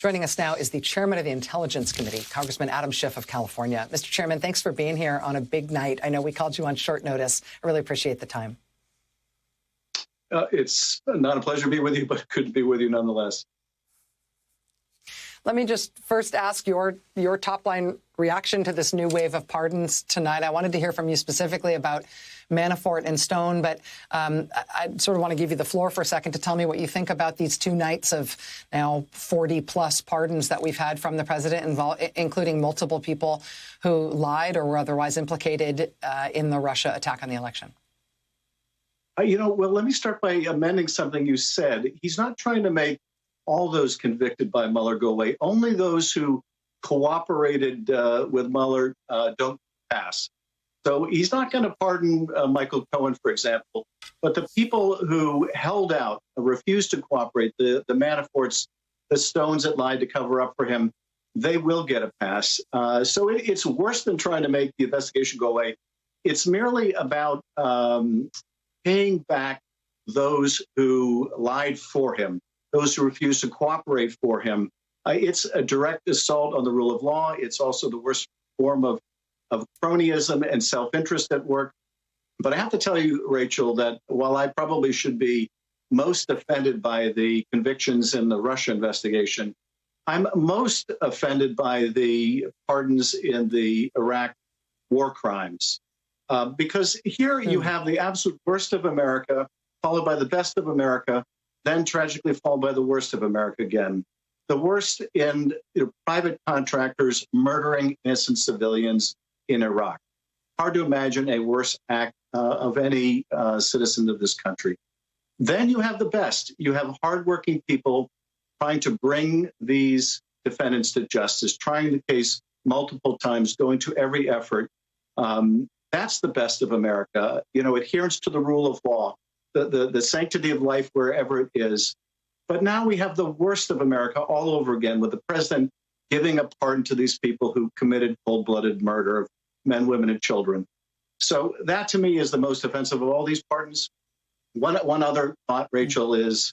Joining us now is the chairman of the Intelligence Committee, Congressman Adam Schiff of California. Mr. Chairman, thanks for being here on a big night. I know we called you on short notice. I really appreciate the time. It's not a pleasure to be with you, but good to be with you nonetheless. Let me just first ask your top-line reaction to this new wave of pardons tonight. I wanted to hear from you specifically about Manafort and Stone, but I sort of want to give you the floor for a second to tell me what you think about these 2 nights of now 40-plus pardons that we've had from the president, including multiple people who lied or were otherwise implicated in the Russia attack on the election. Well, let me start by amending something you said. He's not trying to make all those convicted by Mueller go away. Only those who cooperated with Mueller don't pass. So he's not going to pardon Michael Cohen, for example, but the people who held out, refused to cooperate, the Manaforts, the Stones that lied to cover up for him, they will get a pass. So it's worse than trying to make the investigation go away. It's merely about paying back those who lied for him, those who refused to cooperate for him. It's a direct assault on the rule of law. It's also the worst form of cronyism and self-interest at work. But I have to tell you, Rachel, that while I probably should be most offended by the convictions in the Russia investigation, I'm most offended by the pardons in the Iraq war crimes. Because here you have the absolute worst of America, followed by the best of America, then tragically followed by the worst of America again. The worst in private contractors murdering innocent civilians in Iraq. Hard to imagine a worse act of any citizen of this country. Then you have the best. You have hardworking people trying to bring these defendants to justice, trying the case multiple times, going to every effort. That's the best of America. Adherence to the rule of law, the sanctity of life wherever it is. But now we have the worst of America all over again, with the president giving a pardon to these people who committed cold-blooded murder of men, women, and children. So that, to me, is the most offensive of all these pardons. One other thought, Rachel, is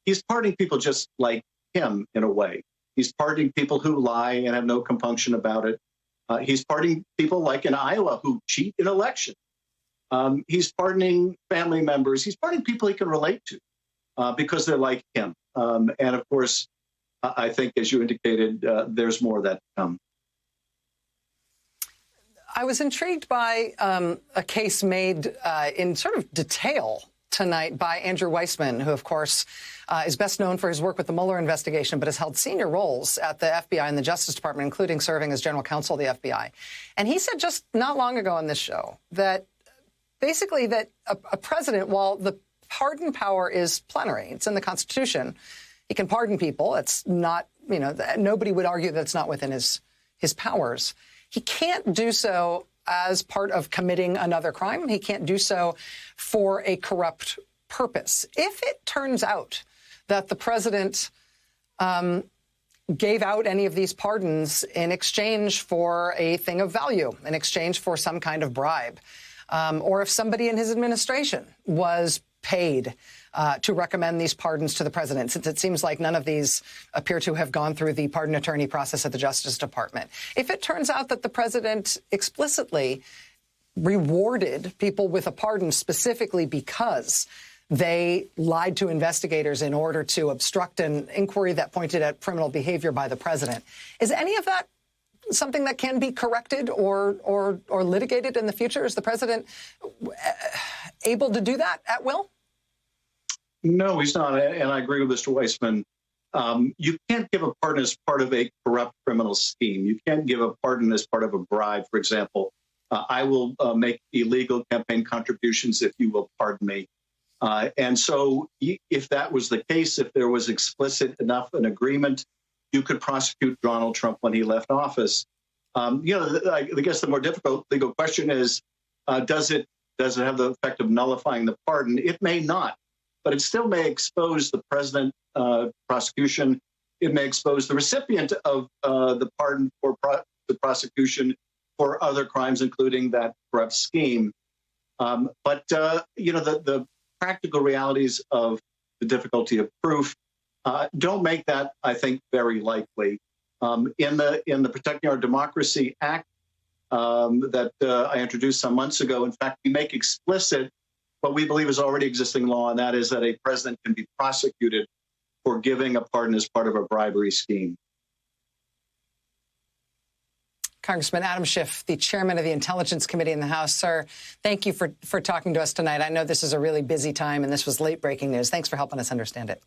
he's pardoning people just like him, in a way. He's pardoning people who lie and have no compunction about it. He's pardoning people like in Iowa who cheat in election. He's pardoning family members. He's pardoning people he can relate to because they're like him. And of course, I think, as you indicated, there's more of that to come. I was intrigued by a case made in sort of detail tonight by Andrew Weissman, who, of course, is best known for his work with the Mueller investigation, but has held senior roles at the FBI and the Justice Department, including serving as general counsel of the FBI. And he said just not long ago on this show that basically that a president, while the pardon power is plenary, it's in the Constitution, he can pardon people. It's not, nobody would argue that it's not within his powers. He can't do so as part of committing another crime. He can't do so for a corrupt purpose. If it turns out that the president gave out any of these pardons in exchange for a thing of value, in exchange for some kind of bribe, or if somebody in his administration was paid to recommend these pardons to the president, since it seems like none of these appear to have gone through the pardon attorney process at the Justice Department. If it turns out that the president explicitly rewarded people with a pardon specifically because they lied to investigators in order to obstruct an inquiry that pointed at criminal behavior by the president, is any of that something that can be corrected or litigated in the future? Is the president able to do that at will? No, he's not. And I agree with Mr. Weissman. You can't give a pardon as part of a corrupt criminal scheme. You can't give a pardon as part of a bribe. For example, I will make illegal campaign contributions if you will pardon me. And so if that was the case, if there was explicit enough an agreement, you could prosecute Donald Trump when he left office. I guess the more difficult legal question is, does it have the effect of nullifying the pardon? It may not. But it still may expose the president prosecution. It may expose the recipient of the pardon for the prosecution for other crimes, including that corrupt scheme. But the practical realities of the difficulty of proof don't make that, I think, very likely. In the Protecting Our Democracy Act that I introduced some months ago, in fact, we make explicit what we believe is already existing law, and that is that a president can be prosecuted for giving a pardon as part of a bribery scheme. Congressman Adam Schiff, the chairman of the Intelligence Committee in the House. Sir, thank you for talking to us tonight. I know this is a really busy time, and this was late-breaking news. Thanks for helping us understand it.